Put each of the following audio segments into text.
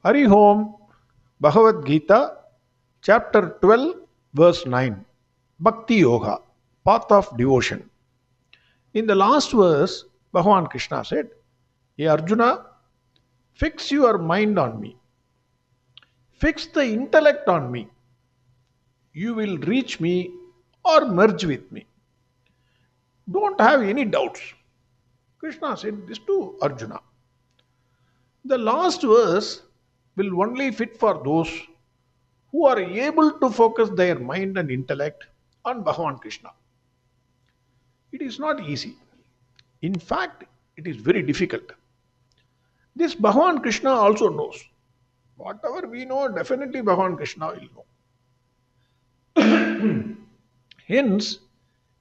Hari Om, Bhagavad Gita, chapter 12, verse 9. Bhakti Yoga, path of devotion. In the last verse, Bhagwan Krishna said, Hey Arjuna, fix your mind on me, fix the intellect on me. You will reach me or merge with me. Don't have any doubts. Krishna said this to Arjuna. The last verse will only fit for those who are able to focus their mind and intellect on Bhagavan Krishna. It is not easy. In fact, it is very difficult. This Bhagavan Krishna also knows. Whatever we know, definitely Bhagavan Krishna will know. Hence,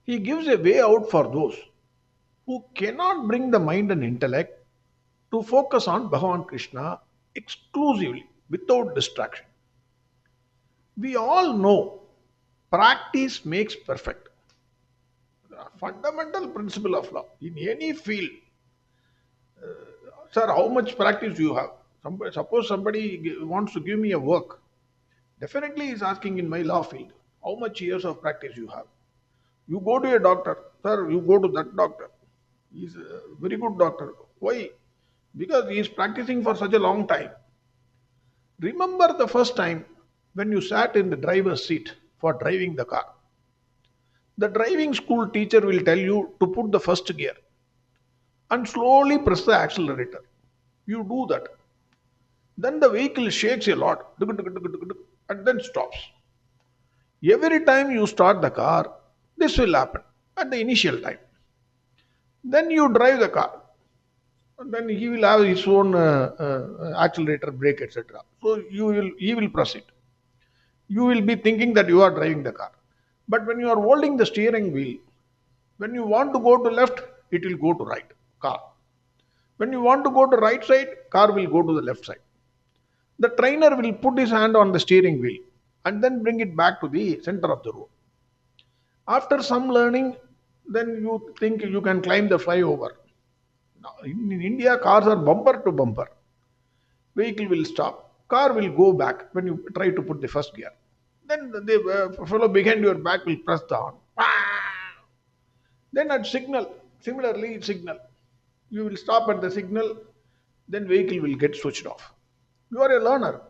he gives a way out for those who cannot bring the mind and intellect to focus on Bhagavan Krishna exclusively without distraction. We all know practice makes perfect. The fundamental principle of law in any field. Sir, how much practice do you have? Suppose somebody wants to give me a work. Definitely is asking in my law field, how much years of practice you have? You go to a doctor, sir, you go to that doctor. He's a very good doctor. Why? Because he is practicing for such a long time. Remember the first time when you sat in the driver's seat for driving the car. The driving school teacher will tell you to put the first gear and slowly press the accelerator. You do that. Then the vehicle shakes a lot and then stops. Every time you start the car, this will happen at the initial time. Then you drive the car. And then he will have his own accelerator, brake, etc. So he will press it. You will be thinking that you are driving the car. But when you are holding the steering wheel, when you want to go to left, it will go to right, car. When you want to go to right side, car will go to the left side. The trainer will put his hand on the steering wheel and then bring it back to the center of the road. After some learning, then you think you can climb the flyover. Now, in India, cars are bumper to bumper. Vehicle will stop. Car will go back when you try to put the first gear. Then the fellow behind your back will press the horn. Then at signal, similarly signal. You will stop at the signal, then vehicle will get switched off. You are a learner.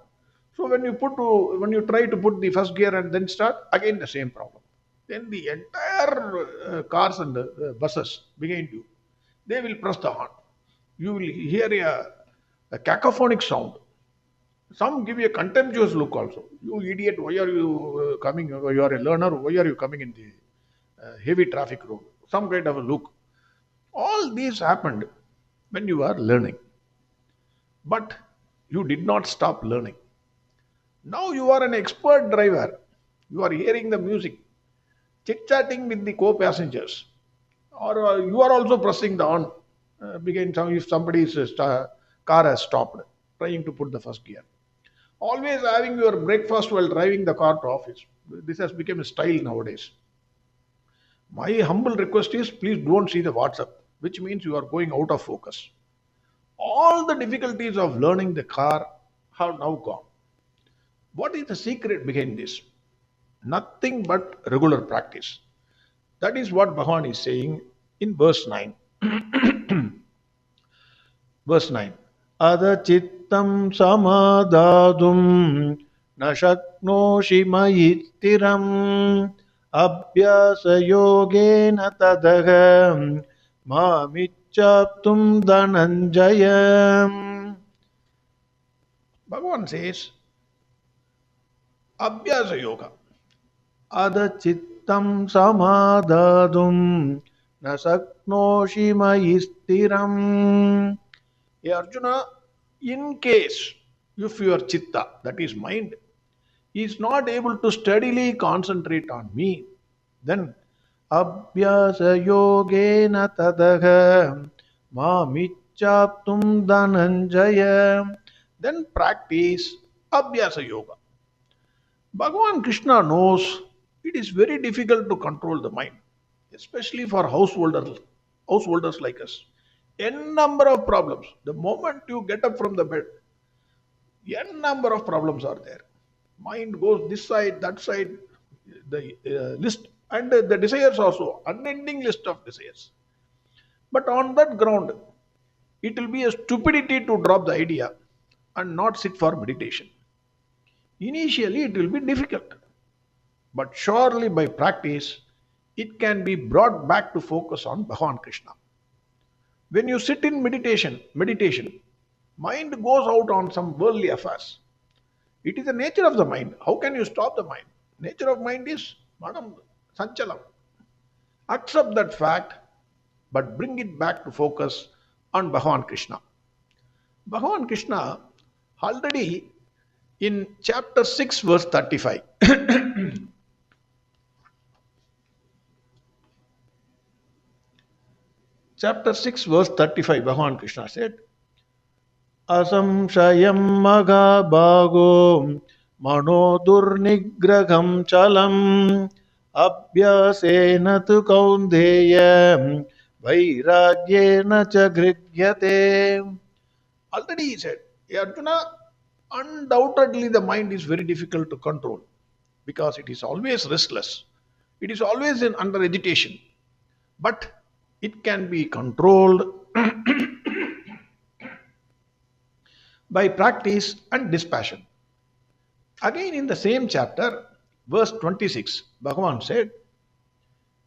So when you try to put the first gear and then start, again the same problem. Then the entire cars and buses behind you, they will press the horn. You will hear a cacophonic sound. Some give you a contemptuous look also. You idiot, why are you coming? You are a learner, why are you coming in the heavy traffic road? Some kind of a look. All these happened when you are learning. But you did not stop learning. Now you are an expert driver. You are hearing the music, chit-chatting with the co-passengers. Or you are also pressing the horn. If somebody's car has stopped, trying to put the first gear. Always having your breakfast while driving the car to office. This has become a style nowadays. My humble request is please don't see the WhatsApp, which means you are going out of focus. All the difficulties of learning the car have now gone. What is the secret behind this? Nothing but regular practice. That is what Bhagavan is saying in verse 9. Verse 9. Adachittam samadadum na shaknoshi mayittiram abhyasa yogena tadaha mamichaptum dhananjaya. Bhagavan says, Abhyasa yoga. Adachittam samadadum na saknoshi mayistiram. Hey Arjuna, in case if your chitta, that is mind, is not able to steadily concentrate on me, then abhyasa yogena tadaha mamichaptum dhananjaya. Then practice abhyasa yoga. Bhagavan Krishna knows it is very difficult to control the mind, especially for householders like us. N number of problems. The moment you get up from the bed, N number of problems are there. Mind goes this side, that side, the list, and the desires also, unending list of desires. But on that ground, it will be a stupidity to drop the idea and not sit for meditation. Initially, it will be difficult, but surely by practice, it can be brought back to focus on Bhagwan Krishna. When you sit in meditation, mind goes out on some worldly affairs. It is the nature of the mind. How can you stop the mind? Nature of mind is Manam Sanchalam. Accept that fact, but bring it back to focus on Bhagavan Krishna. Bhagavan Krishna already in chapter 6, verse 35. Chapter 6, verse 35, Bhagavan Krishna said, असंशयं महाभागो मनो दुर्निग्रहं चलम् अभ्यासेन तु कौन्तेय वैराग्येन च गृह्यते. Already he said, "Hey Arjuna, undoubtedly the mind is very difficult to control because it is always restless. It is always under agitation. But it can be controlled by practice and dispassion." Again in the same chapter, verse 26, Bhagavan said,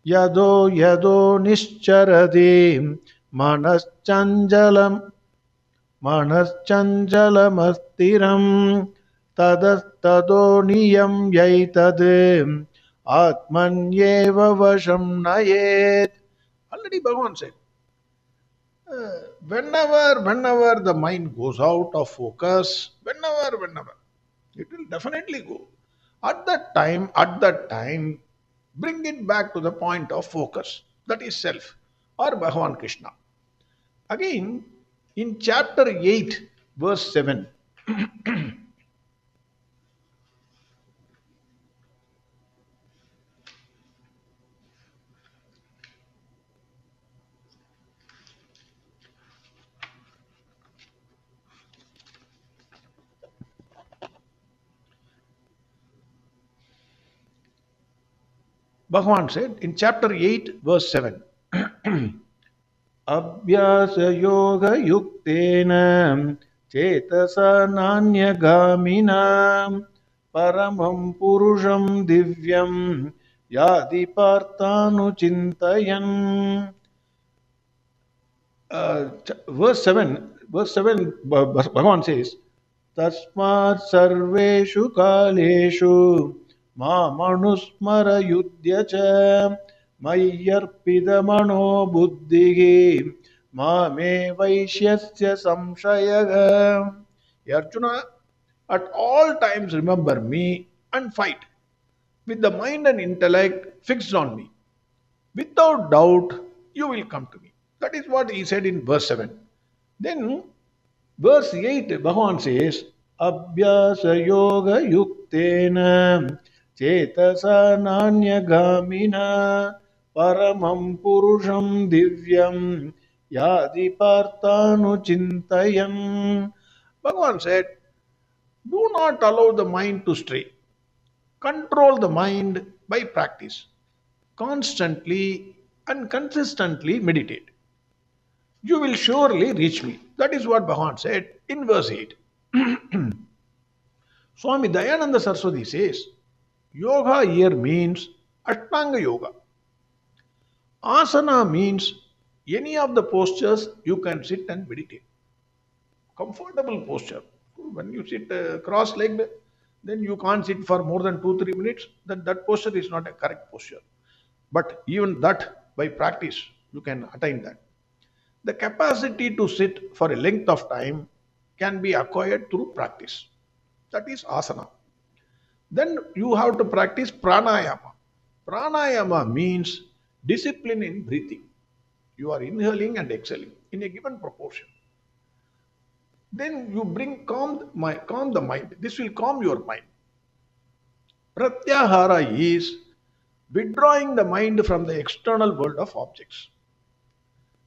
Yado yado nischarati manaschanjalamastiram tadastado niyam yaitad atmanyeva vasham nayet. Already Bhagavan said, whenever the mind goes out of focus, whenever, it will definitely go. At that time, bring it back to the point of focus. That is self or Bhagavan Krishna. Again, in chapter 8, verse 7, Bhagavan said in chapter 8, verse 7, Abhyasa yoga yuktena chetasa nanyagaminam paramam purusham divyam yadi partanu chintayan. Verse 7, Bhagavan says, Tasmat sarveshu kaleshu mamanusmara yudhya cha mayyarpida mano buddhihi mame vaishyasya samshayaga. Arjuna, at all times remember me and fight with the mind and intellect fixed on me. Without doubt, you will come to me. That is what he said in verse 7. Then, verse 8, Bhagavan says, Abhyasa yoga yuktena chetasa nanya paramam purusham divyam yadi partanu chintayan. Bhagavan said, do not allow the mind to stray. Control the mind by practice. Constantly and consistently meditate. You will surely reach me. That is what Bhagavan said in verse 8. Swami Dayananda Saraswati says, Yoga here means Ashtanga Yoga. Asana means any of the postures you can sit and meditate. Comfortable posture. When you sit cross-legged, then you can't sit for more than 2-3 minutes. Then that posture is not a correct posture. But even that, by practice, you can attain that. The capacity to sit for a length of time can be acquired through practice. That is asana. Then you have to practice pranayama. Pranayama means discipline in breathing. You are inhaling and exhaling in a given proportion. Then you calm the mind. This will calm your mind. Pratyahara is withdrawing the mind from the external world of objects.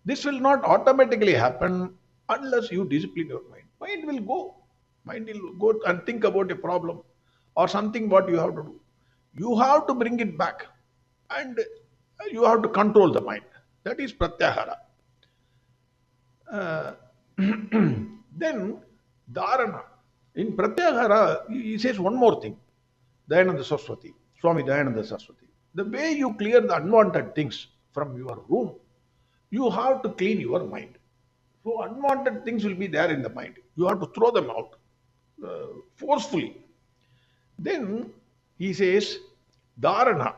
This will not automatically happen unless you discipline your mind. Mind will go. Mind will go and think about a problem or something what you have to do. You have to bring it back and you have to control the mind. That is pratyahara. Uh, then dharana. In pratyahara, he says one more thing. Dayananda Saraswati, Swami Dayananda Saraswati. The way you clear the unwanted things from your room, you have to clean your mind. So unwanted things will be there in the mind. You have to throw them out forcefully. Then he says, dharana.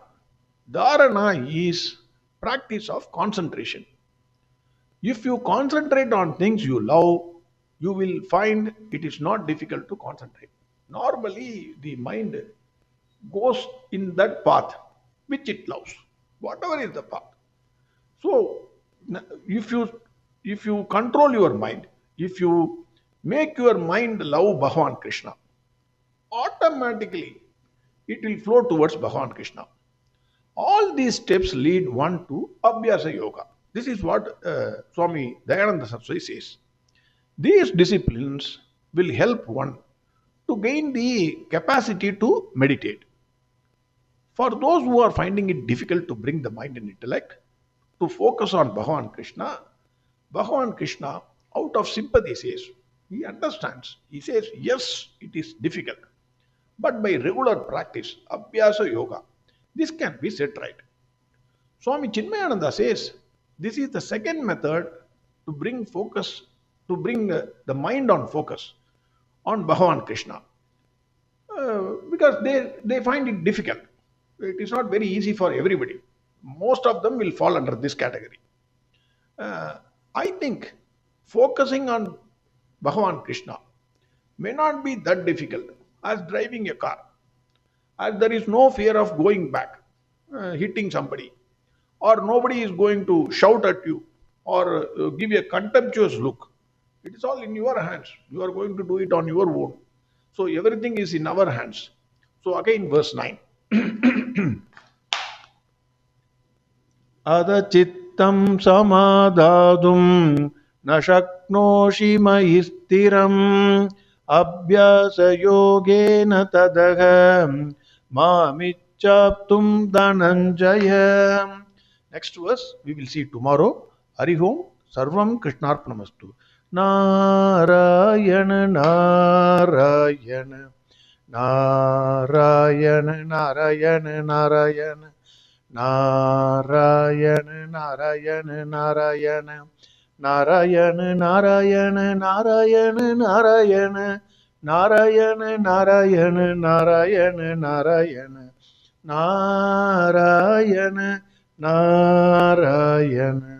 Dharana is practice of concentration. If you concentrate on things you love, you will find it is not difficult to concentrate. Normally, the mind goes in that path which it loves, whatever is the path. So, if you control your mind, if you make your mind love Bhagwan Krishna, automatically it will flow towards Bhagwan Krishna. All these steps lead one to Abhyasa Yoga. This is what Swami Dayananda Saraswati says. These disciplines will help one to gain the capacity to meditate. For those who are finding it difficult to bring the mind and intellect to focus on Bhagwan Krishna, out of sympathy says, he understands. He says, yes, it is difficult. But by regular practice, Abhyasa Yoga, this can be set right. Swami Chinmayananda says, this is the second method to bring focus, to bring the mind on focus on Bhagwan Krishna. Because they find it difficult. It is not very easy for everybody. Most of them will fall under this category. I think focusing on Bhagwan Krishna may not be that difficult as driving a car, as there is no fear of going back, hitting somebody, or nobody is going to shout at you or give you a contemptuous look. It is all in your hands. You are going to do it on your own. So everything is in our hands. So again, verse 9. Adachittam samadadum na shaknoshi mayi stiram abhyasa yogena tadaha mamichaptum dhananjaya. Next verse we will see tomorrow. Harihom Sarvam Krishnarpanamastu. Narayana Narayana Narayana Narayana Narayana Narayana Narayana Narayana Narayana Narayana Narayana Narayana Narayana Narayana Narayana Narayana Narayana Narayana